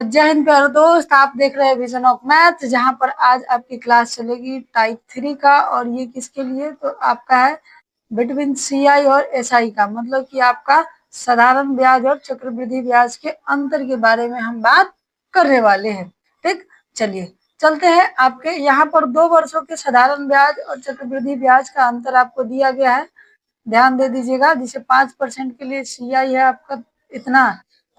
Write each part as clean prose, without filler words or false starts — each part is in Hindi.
जय हिंद प्यारे दोस्त, आप देख रहे हैं विजन ऑफ मैथ, जहां पर आज आपकी क्लास चलेगी टाइप 3 का। और ये किसके लिए, तो आपका है बिटवीन सीआई और एसआई का, मतलब कि आपका साधारण ब्याज और चक्रवृद्धि ब्याज के अंतर के बारे में हम बात करने वाले हैं। ठीक, चलिए चलते हैं। आपके यहाँ पर 2 वर्षों के साधारण ब्याज और चक्रवृद्धि ब्याज का अंतर आपको दिया गया है, ध्यान दे दीजिएगा। जिसे 5% के लिए सीआई है आपका इतना,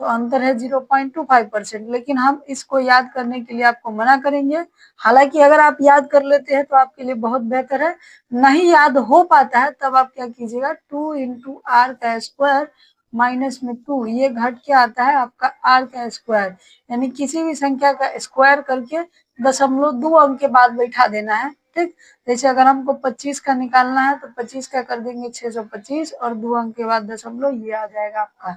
तो अंतर है 0.25%। लेकिन हम इसको याद करने के लिए आपको मना करेंगे। हालांकि अगर आप याद कर लेते हैं तो आपके लिए बहुत बेहतर है, नहीं याद हो पाता है तब आप क्या कीजिएगा, 2 इंटू आर का स्क्वायर माइनस में 2, ये घट के आता है आपका आर का स्क्वायर। यानी किसी भी संख्या का स्क्वायर करके दशमलव 2 अंक के बाद बैठा देना है। ठीक, जैसे अगर हमको 25 का निकालना है तो 25 का कर देंगे 625 और 2 अंक के बाद दशमलव, ये आ जाएगा आपका।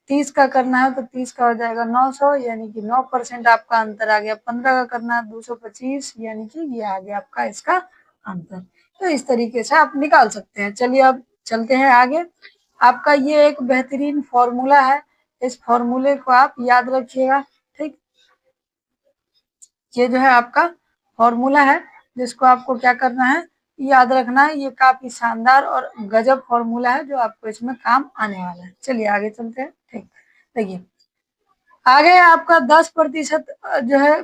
30 का करना है तो 30 का हो जाएगा 900, यानी कि 9% आपका अंतर आ गया। 15 का करना है 225, यानी कि ये आ गया आपका इसका अंतर। तो इस तरीके से आप निकाल सकते हैं। चलिए अब चलते हैं आगे। आपका ये एक बेहतरीन फॉर्मूला है, इस फॉर्मूले को आप याद रखिएगा। ठीक, ये जो है आपका फॉर्मूला है, जिसको आपको क्या करना है, याद रखना है। ये काफी शानदार और गजब फॉर्मूला है जो आपको इसमें काम आने वाला है। चलिए आगे चलते हैं। ठीक, देखिए आगे आपका 10% जो है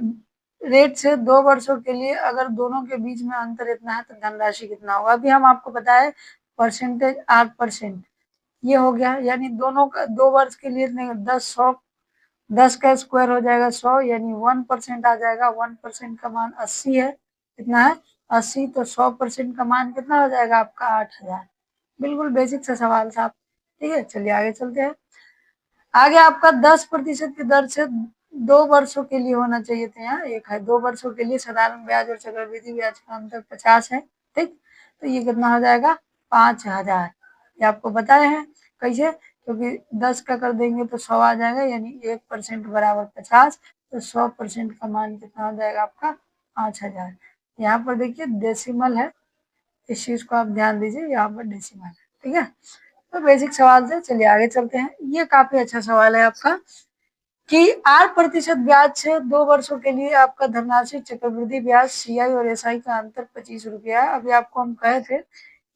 रेट से 2 वर्षों के लिए, अगर दोनों के बीच में अंतर इतना है तो धनराशि कितना होगा। अभी हम आपको बताए परसेंटेज 8%, ये हो गया। यानी दोनों का 2 वर्ष के लिए 10 का स्क्वायर हो जाएगा 100, यानी 1% आ जाएगा। 1% का मान 80 है, कितना है 80, तो 100% का मान कितना हो जाएगा आपका 8000। बिल्कुल बेसिक सा सवाल था। ठीक है, चलिए आगे चलते हैं। आगे आपका 10% की दर से 2 वर्षों के लिए होना चाहिए था, यहाँ एक है 2 वर्षों के लिए साधारण ब्याज और चक्रवृद्धि ब्याज का अंतर 50 है। ठीक, तो ये कितना हो जाएगा 5000। ये आपको बताए हैं कैसे, क्योंकि 10 का कर देंगे तो 100 आ जाएगा, यानी 1% बराबर 50, तो 100% का मान कितना हो जाएगा आपका 5000। यहाँ पर देखिए डेसिमल है, इस चीज को आप ध्यान दीजिए, यहाँ पर डेसिमल है। ठीक है, तो बेसिक सवाल से चलिए आगे चलते हैं। ये काफी अच्छा सवाल है आपका कि 8% ब्याज से 2 वर्षों के लिए आपका धनराशि चक्रवृद्धि ब्याज सीआई और एसआई का अंतर 25 रुपया है। अभी आपको हम कहे थे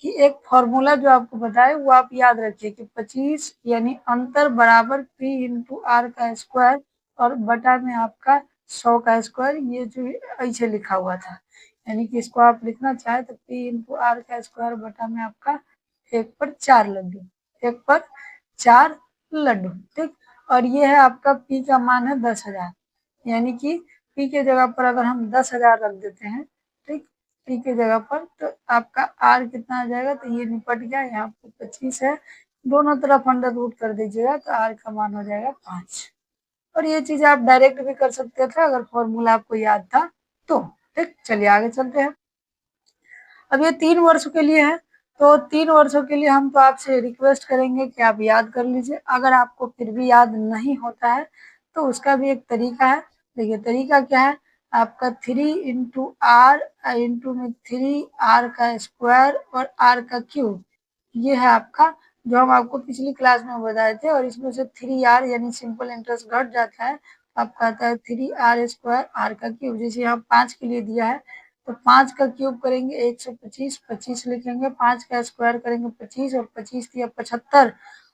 कि एक फॉर्मूला जो आपको बताए वो आप याद रखिए कि 25 यानी अंतर बराबर पी इंटू आर का स्क्वायर और बटा में आपका 100 का स्क्वायर, ये जो ऐसे लिखा हुआ था। यानी कि इसको आप लिखना चाहे तो पी इंटू आर का स्क्वायर बटा में आपका 1/4 लड्डू, 1/4 लड्डू। ठीक, और ये है आपका पी का मान है 10,000, यानी कि पी के जगह पर अगर हम 10,000 रख देते हैं, ठीक, पी के जगह पर, तो आपका आर कितना आ जाएगा, तो ये निपट गया। यहाँ पर 25 है, दोनों तरफ अंडर रूट कर दीजिएगा तो आर का मान हो जाएगा 5। और ये चीज आप डायरेक्ट भी कर सकते थे अगर फॉर्मूला आपको याद था तो। ठीक, चलिए आगे चलते हैं। अब ये 3 वर्षों के लिए है, तो 3 वर्षों के लिए हम तो आपसे रिक्वेस्ट करेंगे कि आप याद कर लीजिए। अगर आपको फिर भी याद नहीं होता है तो उसका भी एक तरीका है। देखिए तरीका क्या है, आपका 3 इंटू आर इंटू में 3 आर का स्क्वायर और आर का क्यूब, ये है आपका जो हम आपको पिछली क्लास में बताए थे। और इसमें से 3 आर यानी सिंपल इंटरेस्ट घट जाता है, आपका आता है 3 आर स्क्वायर आर का क्यूब। जैसे यहाँ 5 के लिए दिया है तो 5 का क्यूब करेंगे 125, 25 लिखेंगे, 5 का स्क्वायर करेंगे 25 और 25 दिया 75,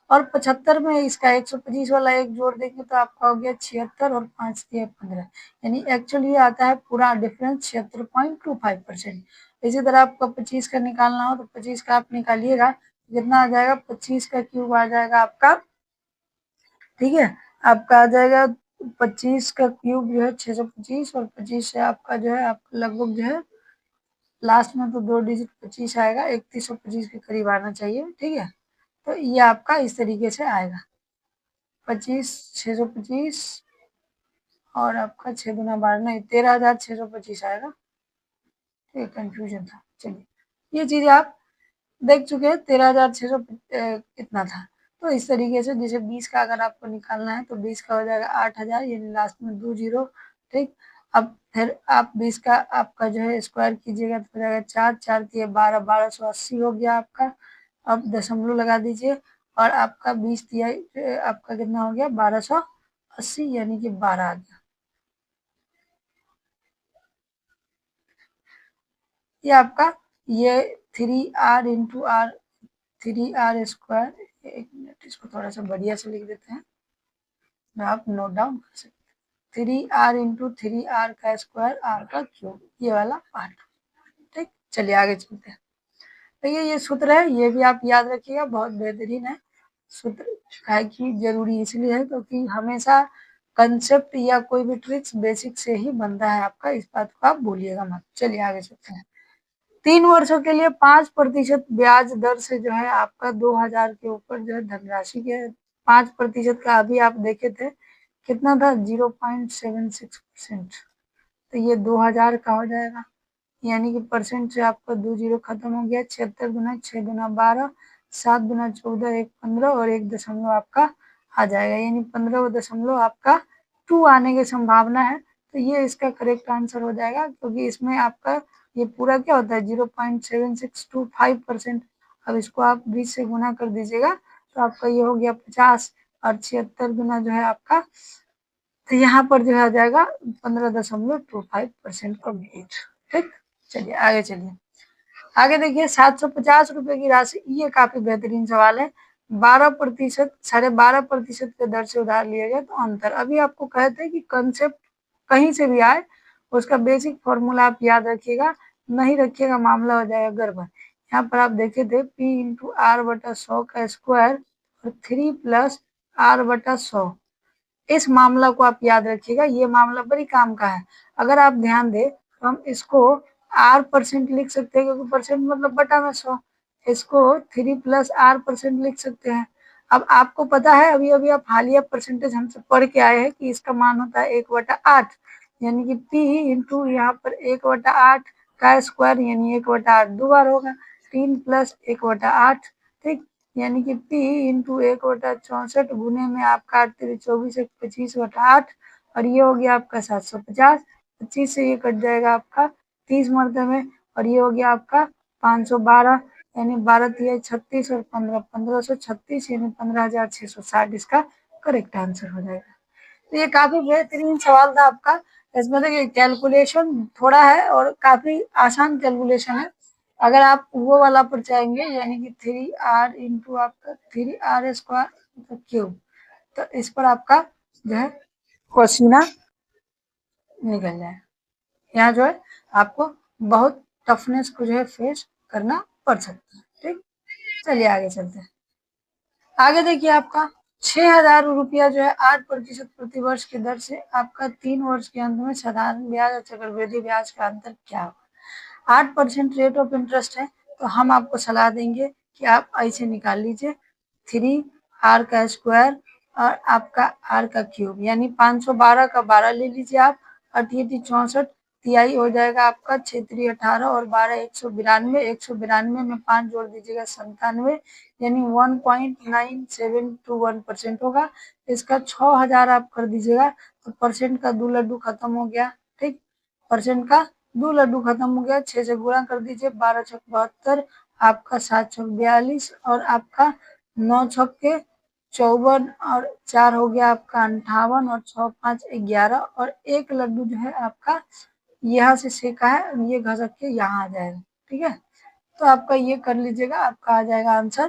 और 75 में इसका 125 वाला एक जोड़ देंगे तो आपका हो गया 76 और 5 दिया 15, यानी एक्चुअली आता है पूरा डिफरेंस 76.25%। इसी तरह आपका 25 का निकालना हो तो 25 का आप निकालिएगा, कितना आ जाएगा 25 का क्यूब आ जाएगा आपका, ठीक है, आपका आ जाएगा 25 का क्यूब जो है 625, और 25 से आपका जो है आपका लगभग जो है लास्ट में तो 2 डिजिट 25 आएगा, 3125 के करीब आना चाहिए। ठीक है, तो ये आपका इस तरीके से आएगा 25 625 और आपका 6×12 नहीं 13,625 आएगा। ठीक है, कंफ्यूजन था। चलिए ये चीज आप देख चुके हैं, 13,600 कितना था। तो इस तरीके से जैसे 20 का अगर आपको निकालना है तो 20 का हो जाएगा 8,000, यानी लास्ट में 2 जीरो। ठीक, अब फिर आप 20 का आपका जो है स्क्वायर कीजिएगा तो हो जाएगा 4 4 दिए 12, 1280 हो गया आपका। अब दशमलव लगा दीजिए और आपका 20 दिया आपका कितना हो गया 1280, यानी कि 12 आ गया। ये आपका ये 3r इंटू आर 3r², एक मिनट इसको थोड़ा सा बढ़िया से लिख देते हैं, आप नोट डाउन कर सकते हैं। 3r इंटू 3r² आर का क्यूब, ये वाला पार्ट। ठीक, चलिए आगे चलते हैं। देखिए ये सूत्र है, ये भी आप याद रखिएगा, बहुत बेहतरीन है सूत्र। है कि जरूरी इसलिए है क्योंकि हमेशा कंसेप्ट या कोई भी ट्रिक्स बेसिक से ही बनता है आपका, इस बात को आप भूलिएगा मत। चलिए आगे चलते हैं। 3 वर्षों के लिए 5% ब्याज दर से जो है आपका 2000 के ऊपर जो है धनराशि के 5% का अभी आप देखे थे कितना था, 0.76%। तो ये 2000 का हो जाएगा, यानी कि परसेंट से आपका 2 जीरो खत्म हो गया। 76 गुना 6 गुना 12, 7 गुना 14, 1 15 और 1 दशमलव आपका आ जाएगा, यानी 15 दशमलव आपका 2 आने की संभावना है। तो ये इसका करेक्ट आंसर हो जाएगा, क्योंकि इसमें आपका ये पूरा क्या होता है 0.7625%। अब इसको आप 20 से गुना कर दीजिएगा तो आपका ये हो गया 50, और 76 गुना जो है आपका, तो यहाँ पर जो है आ जाएगा 15.25% कंप्लीट। ठीक, चलिए आगे चलिए। आगे देखिए 750 रुपए की राशि, ये काफी बेहतरीन सवाल है। 12%, 12.5% के दर से उधार लिया गया तो अंतर। अभी आपको कहते हैं कि कंसेप्ट कहीं से भी आए उसका बेसिक फॉर्मूला आप याद रखिएगा, नहीं रखिएगा मामला हो जाएगा गड़बड़। यहाँ पर आप देखे थे P इंटू आर बटा 100 का स्क्वायर और 3 प्लस आर बटा 100, इस मामला को आप याद रखिएगा, ये मामला बड़ी काम का है। अगर आप ध्यान दें तो हम इसको r% लिख सकते हैं, क्योंकि परसेंट मतलब बटा में 100। इसको 3 प्लस r% लिख सकते हैं। अब आपको पता है, अभी अभी आप हालिया परसेंटेज हमसे पढ़ के आए हैं कि इसका मान होता है 1/8, यानी कि p इंटू यहाँ पर 1/8 का स्क्वायर, यानी 1/8 दो बार होगा, 3 प्लस 1/8। ठीक, यानी कि P इंटू 1/64 गुने में आपका 8 3 24 1 25/8, और ये हो गया आपका 750। 25 से ये कट जाएगा आपका 30 मरतबे, और ये हो गया आपका 512, यानी 12 तिया 36 और 15 1536, यानी 15,660 इसका करेक्ट आंसर हो जाएगा। तो ये काफी बेहतरीन सवाल था आपका। इसमें देखिए कैलकुलेशन थोड़ा है और काफी आसान कैलकुलेशन है। अगर आप वो वाला पर चाहेंगे, यानी कि 3r इंटू आपका 3r² क्यूब, तो इस पर आपका जो है पसीना निकल जाए। यहाँ जो है आपको बहुत टफनेस को जो है फेस करना पड़ सकता है। ठीक, चलिए आगे चलते हैं। आगे देखिए आपका 6,000 रुपया जो है 8% प्रति वर्ष की दर से आपका 3 वर्ष के अंत में साधारण ब्याज और चक्रवृद्धि ब्याज का अंतर क्या होगा। 8% रेट ऑफ इंटरेस्ट है, तो हम आपको सलाह देंगे कि आप ऐसे निकाल लीजिए 3r का स्क्वायर और आपका r का क्यूब, यानी 512 का 12 ले लीजिए आप, 88 64 तिहाई हो जाएगा आपका 6 18 और 12 192, 192 में 5 जोड़ दीजिएगा 97, यानी 1.9721% होगा। इसका 6,000 आप कर दीजिएगा तो परसेंट का 2 लड्डू खत्म हो गया। ठीक, परसेंट का 2 लड्डू खत्म हो गया, 6 से गुणा कर दीजिए, 12 छक 72, आपका 7 छक 42 और आपका 9 छक के 54 और 4 हो गया आपका 58 और 6 5 11, और एक लड्डू जो है आपका यहाँ से सेका है, ये घसक के यहाँ आ जाएगा। ठीक है, तो आपका ये कर लीजिएगा, आपका आ जाएगा आंसर।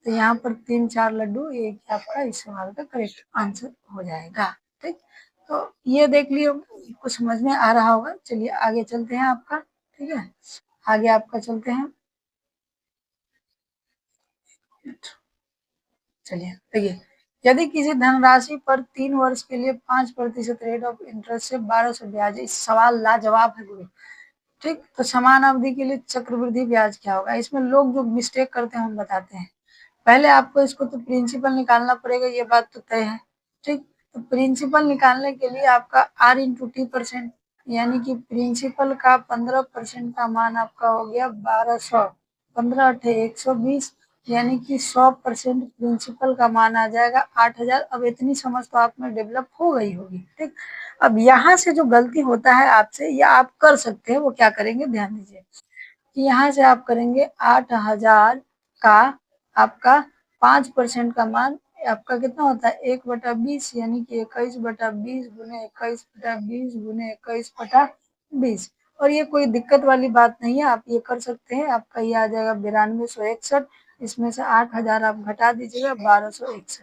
तो यहाँ पर 3 4 लड्डू, ये आपका इस सवाल का करेक्ट आंसर हो जाएगा। ठीक, तो ये देख लियो, कुछ समझ में आ रहा होगा। चलिए आगे चलते हैं आपका। ठीक है, आगे आपका चलते हैं। चलिए देखिए, यदि किसी धनराशि पर 3 वर्ष के लिए 5% रेट ऑफ इंटरेस्ट से 1200 ब्याज, इस सवाल लाजवाब है गुरु। ठीक, तो समान अवधि के लिए चक्रवृद्धि ब्याज क्या होगा। इसमें लोग जो मिस्टेक करते हैं हम बताते हैं। पहले आपको इसको तो प्रिंसिपल निकालना पड़ेगा, ये बात तो तय है। ठीक, तो प्रिंसिपल निकालने के लिए आपका r इंटू t%, यानी कि प्रिंसिपल का 15% का मान आपका हो गया 1200, 15 अठे 120, यानी कि 100% प्रिंसिपल का मान आ जाएगा 8,000। अब इतनी समझ तो आप में डेवलप हो गई होगी। ठीक, अब यहाँ से जो गलती होता है आपसे, या आप कर सकते हैं, वो क्या करेंगे ध्यान दीजिए कि यहाँ से आप करेंगे 8,000 का आपका 5% का मान आपका कितना होता है 1/20, यानी कि 21/20 गुने 21/20 गुने 21/20, और ये कोई दिक्कत वाली बात नहीं है, आप ये कर सकते हैं। आपका ये आ जाएगा 9261, इसमें से 8000 आप घटा दीजिएगा 1261।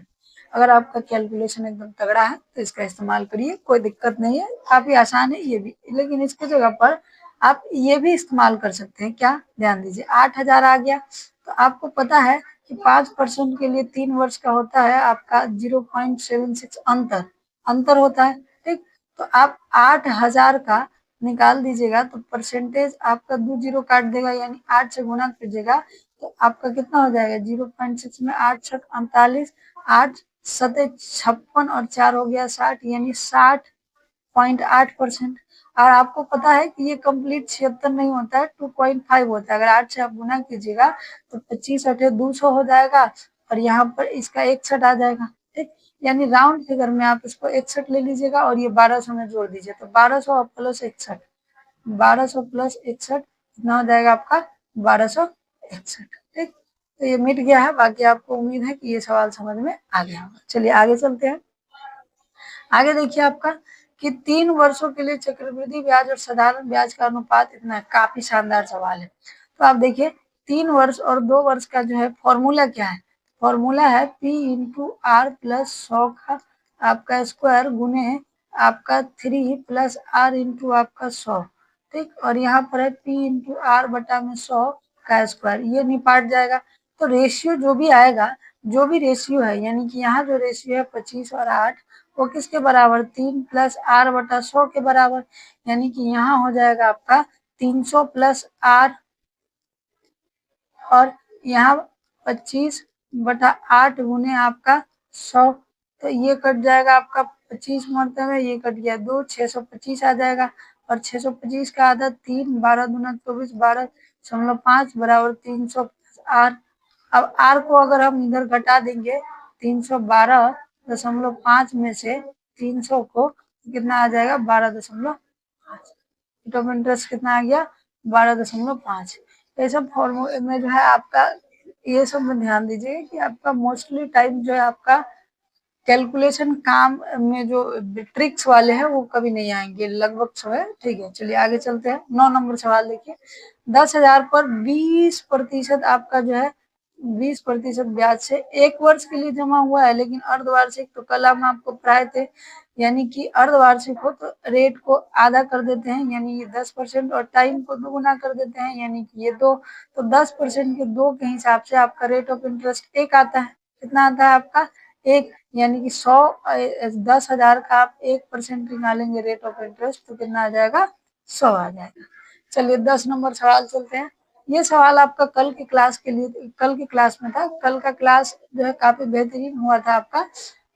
अगर आपका कैलकुलेशन एकदम तगड़ा है तो इसका इस्तेमाल करिए, कोई दिक्कत नहीं है, काफी आसान है ये भी। लेकिन इसकी जगह पर आप ये भी इस्तेमाल कर सकते हैं, क्या, ध्यान दीजिए। 8000 आ गया तो आपको पता है कि 5% के लिए 3 वर्ष का होता है आपका 0.76 अंतर, अंतर होता है, ठीक। तो आप 8000 का निकाल दीजिएगा तो परसेंटेज आपका 2 जीरो काट देगा, यानी 8 से गुना कीजिएगा तो आपका कितना हो जाएगा, 0.6 में 8 छक 48, 8 सते 56 और 4 हो गया 60, यानी 60.8%। और आपको पता है कि ये कंप्लीट 76 नहीं होता है, 2.5 होता है। अगर 8 से आप गुना कीजिएगा तो 25 अठे 200 हो जाएगा और यहाँ पर इसका 61 आ जाएगा, ठीक। यानी राउंड फिगर में आप इसको 61 ले लीजिएगा और ये 1200 में जोड़ दीजिए, तो 1200 प्लस 61, 1200 प्लस 61 कितना हो जाएगा आपका, 1261, ठीक। तो ये मिट गया है। बाकी आपको उम्मीद है कि ये सवाल समझ में आ गया होगा। चलिए आगे चलते हैं। आगे देखिए आपका कि 3 वर्षों के लिए चक्रवृद्धि ब्याज और साधारण ब्याज का अनुपात इतना है, काफी शानदार सवाल है। तो आप देखिए 3 वर्ष और 2 वर्ष का जो है फॉर्मूला क्या है, फॉर्मूला है P इंटू आर प्लस 100 का आपका स्क्वायर गुने आपका 3 प्लस आर इंटू आपका 100, ठीक। और यहाँ पर है P इंटू आर बटा में 100 का स्क्वायर, ये निपाट जाएगा। तो रेशियो जो भी आएगा, जो भी रेशियो है, यानी कि यहाँ जो रेशियो है 25 और 8, वो किसके बराबर, 3 प्लस आर बटा 100 के बराबर, यानी कि यहाँ हो जाएगा आपका 300 प्लस आर और यहाँ 25 बटा 8 गुने आपका 100, तो ये कट जाएगा आपका 25 मरतबे, ये कट गया 2, 625 आ जाएगा। और 625 का आधा 3, 12 दूना 24, 12.5 बराबर 300 प्लस आर। अब आर को अगर हम इधर घटा देंगे 312.5 में से 300 को, कितना आ जाएगा, 12.5। रेट ऑफ इंटरेस्ट कितना आ गया, 12.5। ये सब फॉर्मूले में जो है आपका, ये सब में ध्यान दीजिए कि आपका मोस्टली टाइम जो है आपका कैलकुलेशन काम में जो ट्रिक्स वाले हैं वो कभी नहीं आएंगे लगभग जो है, ठीक है। चलिए आगे चलते हैं। 9 नंबर सवाल देखिए, 10,000 पर 20% आपका जो है 20% ब्याज से 1 वर्ष के लिए जमा हुआ है, लेकिन अर्धवार्षिक, तो कल हम आपको पढ़ाए थे, यानी कि अर्धवार्षिक हो तो रेट को आधा कर देते हैं, यानी ये 10%, और टाइम को दोगुना कर देते हैं, यानी कि ये 2। तो 10% के 2 के हिसाब से आपका रेट ऑफ इंटरेस्ट 1 आता है। कितना आता है आपका, 1, यानी कि 10,000 का आप 1% निकालेंगे रेट ऑफ इंटरेस्ट तो कितना आ जाएगा, 100 आ जाएगा। चलिए 10 नंबर सवाल चलते हैं। ये सवाल आपका कल की क्लास के लिए, कल की क्लास में था। कल का क्लास जो है काफी बेहतरीन हुआ था आपका,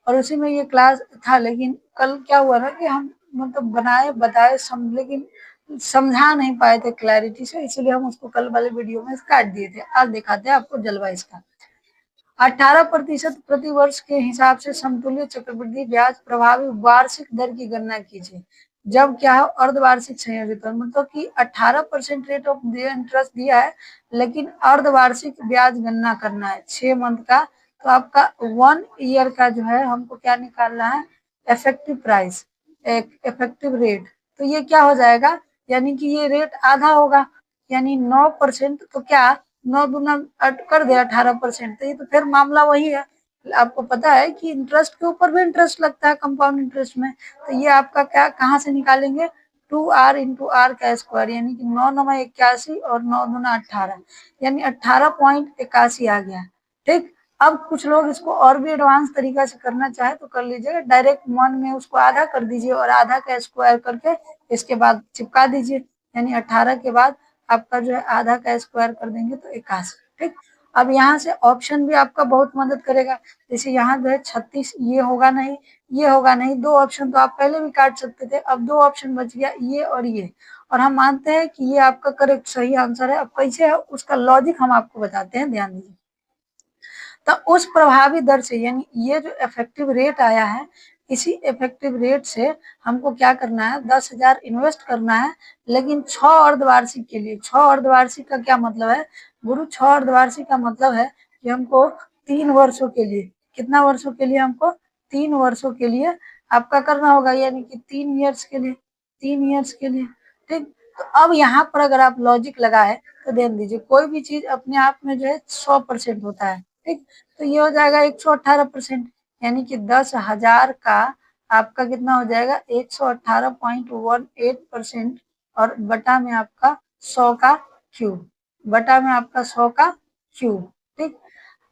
और उसी में ये क्लास था। लेकिन कल क्या हुआ ना कि हम मतलब बनाए बताए लेकिन समझा नहीं पाए थे क्लैरिटी से, इसलिए हम उसको कल वाले वीडियो में काट दिए थे। आज दिखाते हैं आपको जलवा इसका। 18% प्रति वर्ष के हिसाब से समतुल्य चक्रवृद्धि ब्याज प्रभावी वार्षिक दर की गणना कीजिए जब क्या है, अर्धवार्षिक संयोजित दर, मतलब कि 18% रेट ऑफ इंटरेस्ट दिया है, लेकिन अर्धवार्षिक ब्याज गणना करना है 6 मंथ का। तो आपका 1 ईयर का जो है हमको क्या निकालना है, इफेक्टिव प्राइस, इफेक्टिव रेट। तो ये क्या हो जाएगा, यानी कि ये रेट आधा होगा, यानी 9%, तो क्या 9 दूना कर दे 18%, तो ये तो फिर मामला वही है। आपको पता है कि इंटरेस्ट के ऊपर भी इंटरेस्ट लगता है कंपाउंड इंटरेस्ट में, तो ये आपका क्या, कहाँ से निकालेंगे, 2r इंटू आर का स्क्वायर, यानी कि 9×9 = 81 और 9×2 = 18, यानी 18.81 आ गया, ठीक। अब कुछ लोग इसको और भी एडवांस तरीका से करना चाहे तो कर लीजिएगा, डायरेक्ट 1 में उसको आधा कर दीजिए और आधा का स्क्वायर करके इसके बाद चिपका दीजिए, यानी 18 के बाद आपका जो है आधा का स्क्वायर कर देंगे तो 81, ठीक। अब यहाँ से ऑप्शन भी आपका बहुत मदद करेगा। जैसे यहाँ जो है 36, ये होगा नहीं, ये होगा नहीं, 2 ऑप्शन तो आप पहले भी काट सकते थे, अब 2 ऑप्शन बच गया, ये और ये। और हम मानते हैं कि ये आपका करेक्ट सही आंसर है। अब कैसे है उसका लॉजिक हम आपको बताते हैं, ध्यान दीजिए। तो उस प्रभावी दर से, यानी ये जो इफेक्टिव रेट आया है, इसी इफेक्टिव रेट से हमको क्या करना है, 10,000 इन्वेस्ट करना है, लेकिन 6 अर्धवार्षिक के लिए। 6 अर्धवार्षिक का क्या मतलब है गुरु, 6 अर्धवार्षिक का मतलब है कि हमको 3 वर्षों के लिए, कितना वर्षों के लिए, हमको 3 वर्षों के लिए आपका करना होगा, यानी कि 3 ईयर्स के लिए, 3 ईयर्स के लिए, ठीक। तो अब यहाँ पर अगर आप लॉजिक लगाए तो ध्यान दीजिए, कोई भी चीज अपने आप में जो है 100% होता है, ठीक। तो ये हो जाएगा 118%, यानी कि 10,000 का आपका कितना हो जाएगा 118.18%, और बटा में आपका 100 का क्यूब, बटा में आपका 100 का क्यूब, ठीक।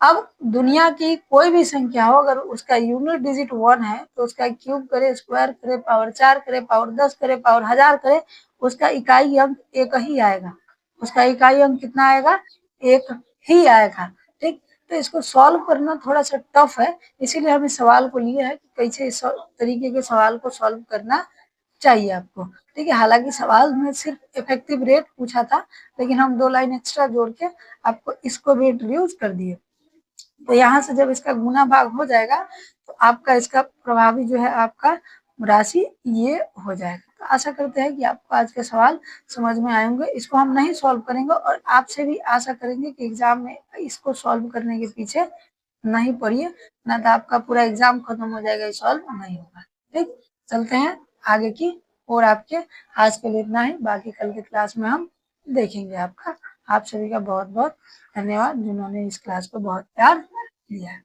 अब दुनिया की कोई भी संख्या हो, अगर उसका यूनिट डिजिट 1 है तो उसका क्यूब करे, स्क्वायर करे, पावर 4 करे, पावर 10 करे, पावर 1000 करे, उसका इकाई अंक एक ही आएगा, उसका इकाई अंक कितना आएगा, एक ही आएगा, ठीक। तो इसको सॉल्व करना थोड़ा सा टफ है, इसीलिए हम इस सवाल को लिए हैं कि कैसे इस तरीके के सवाल को सॉल्व करना चाहिए आपको, ठीक है। हालांकि सवाल में सिर्फ इफेक्टिव रेट पूछा था, लेकिन हम 2 लाइन एक्स्ट्रा जोड़ के आपको इसको भी इंट्रोड्यूस कर दिए। तो यहाँ से जब इसका गुना भाग हो जाएगा तो आपका इसका प्रभावी जो है आपका राशि ये हो जाएगा। तो आशा करते हैं कि आपको आज के सवाल समझ में आएंगे। इसको हम नहीं सॉल्व करेंगे और आपसे भी आशा करेंगे कि एग्जाम में इसको सॉल्व करने के पीछे नहीं पड़िए, ना तो आपका पूरा एग्जाम खत्म हो जाएगा, ये सॉल्व नहीं होगा, ठीक। चलते हैं आगे की और आपके आज के लिए इतना ही, बाकी कल के क्लास में हम देखेंगे आपका। आप सभी का बहुत बहुत धन्यवाद जिन्होंने इस क्लास को बहुत प्यार दिया है।